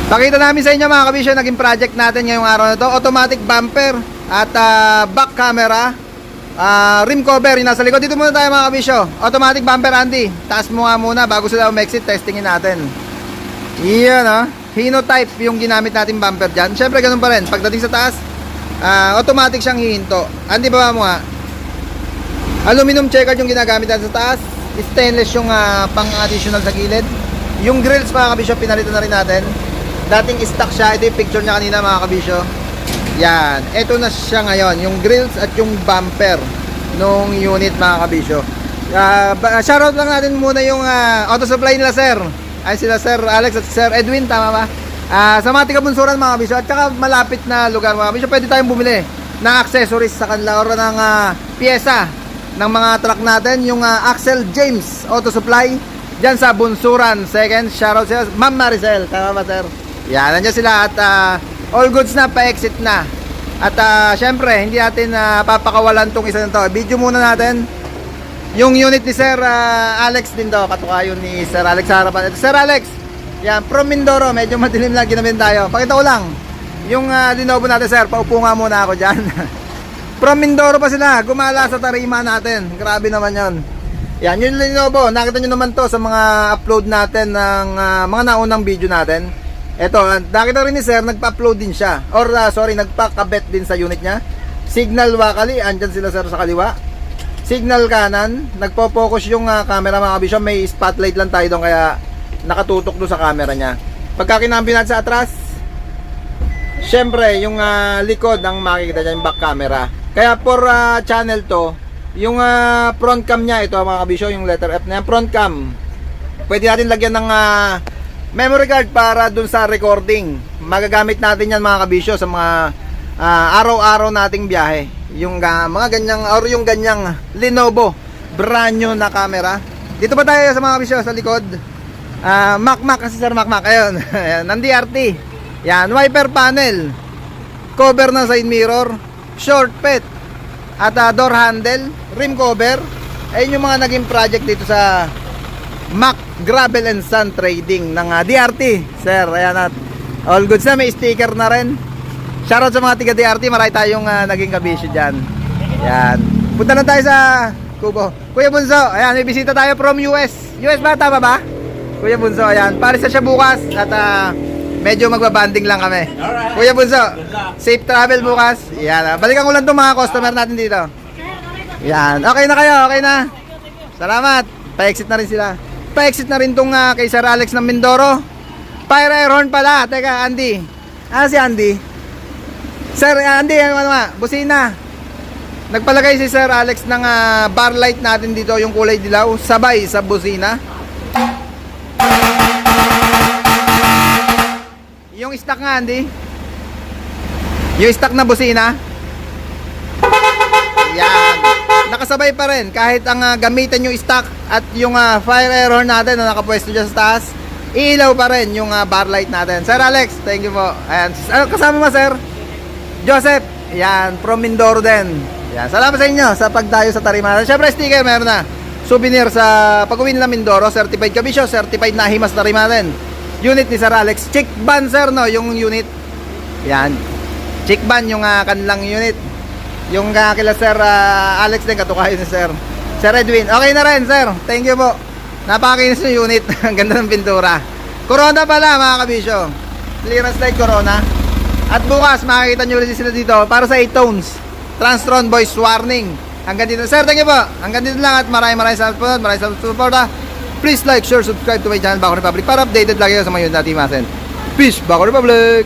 Pakita namin sa inyo mga kabisyo, naging project natin ngayong araw na to. Automatic bumper at back camera, rim cover yung nasa likod. Dito muna tayo mga kabisyo. Automatic bumper, Andy, taas mo nga muna bago sila umexit. Testingin natin. Iyan Hinotype yung ginamit natin bumper dyan. Syempre ganun pa rin, pagdating sa taas, automatic siyang hihinto. Andy, baba mo nga. Aluminum checkered yung ginagamit natin sa taas. Stainless yung pang additional sa gilid. Yung grills mga kabisyo, pinalitan na rin natin. Dating stock siya. Ito yung picture niya kanina mga kabisyo. Yan, ito na siya ngayon, yung grills at yung bumper nung unit mga kabisyo. Shoutout lang natin muna yung auto supply nila sir. Ay sila Sir Alex at Sir Edwin, tama ba? Sa mga tiga-bunsuran mga kabisyo. At saka malapit na lugar mga kabisyo, pwede tayong bumili ng accessories sa kanila or ng pyesa ng mga truck natin. Yung Axel James Auto Supply dyan sa Bunsuran. Second, shoutout sila Ma'am Maricel, tama ba sir? Yan, nandiyan sila at all goods na, pa-exit na. At syempre, hindi natin papakawalan tong isa nito. Video muna natin yung unit ni Sir Alex din daw. Katukayo ni Sir Alex sa harapan. Ito, Sir Alex, yan, from Mindoro. Medyo madilim lang ginamin tayo. Pakita ko lang yung Lenovo natin sir. Paupo nga muna ako dyan. From Mindoro pa sila, gumala sa tarima natin. Grabe naman yon. Yan, yung Lenovo. Nakita nyo naman to sa mga upload natin ng mga naunang video natin. Eto, nakita rin ni sir, nagpa-upload din siya. Or sorry, nagpa-kabet din sa unit niya. Signal wakali, andyan sila sir sa kaliwa. Signal kanan, nagpo-focus yung camera mga kabisyo. May spotlight lang tayo doon kaya nakatutok doon sa camera niya. Pagka kinampi natin sa atras, syempre yung likod ang makikita niya, yung back camera. Kaya for channel to, yung front cam niya, ito mga kabisyo, yung letter F na yan, front cam. Pwede natin lagyan ng memory card para dun sa recording. Magagamit natin yan mga kabisyo sa mga araw-araw nating biyahe. Yung mga ganyang or yung ganyang Lenovo brand new na camera. Dito pa tayo sa mga kabisyo sa likod. Mac kasi sir, Mac. Ayun. Ng DRT. Yan, wiper panel. Cover ng side mirror, short pet at door handle, rim cover. Ayun yung mga naging project dito sa Mac Gravel and Sand Trading ng DRT sir. Ayan, at all goods na, may sticker na rin. Shoutout sa mga tiga DRT, marami tayong naging kabisyo dyan. Yan, punta na tayo sa Kubo. Kuya Bunso, ayan, may bisita tayo from US ba, tama ba? Kuya Bunso, ayan, paris na siya bukas. At medyo magbabanding lang kami. Alright. Kuya Bunso, safe travel bukas. Yan, balikan ko lang itong mga customer natin dito. Yan, okay na kayo, okay na. Salamat, pa-exit na rin sila. Pa-exit na rin itong kay Sir Alex ng Mindoro. Fire air horn pala. Teka, Andy. Si Andy? Sir Andy, busina. Nagpalagay si Sir Alex ng bar light natin dito, yung kulay dilaw, sabay sa busina. Yung stock nga, Andy. Yung stock na busina. Yan. Nakasabay pa rin kahit ang gamitan yung stock at yung fire air horn natin na nakapwesto dyan sa taas, ilaw pa rin yung bar light natin. Sir Alex, thank you po. Ayan, kasama mo sir Joseph, yan, from Mindoro din. Yan, salamat sa inyo sa pagdayo sa tarima. Syempre sticker meron na, souvenir sa pag-uwi nila Mindoro, certified kabisyo, certified na himas na rima din. Unit ni Sir Alex, chick ban sir, no, yung unit. Yan, chick ban yung kanilang unit. Yung kila Sir Alex din, katukayo ni Sir Edwin. Okay na rin sir, thank you po. Napakakinis yung unit. Ang ganda ng pintura. Corona pala mga kabisyo, clearance light Corona. At bukas makikita nyo ulit sila dito para sa 8 tones Transtron voice warning. Hanggang dito sir, thank you po. Hanggang dito lang at maraming salamat po. Maraming salamat po. Please like, share, subscribe to my channel Bako Republic para updated lagi sa mga yun natin masin. Peace, Bako Republic.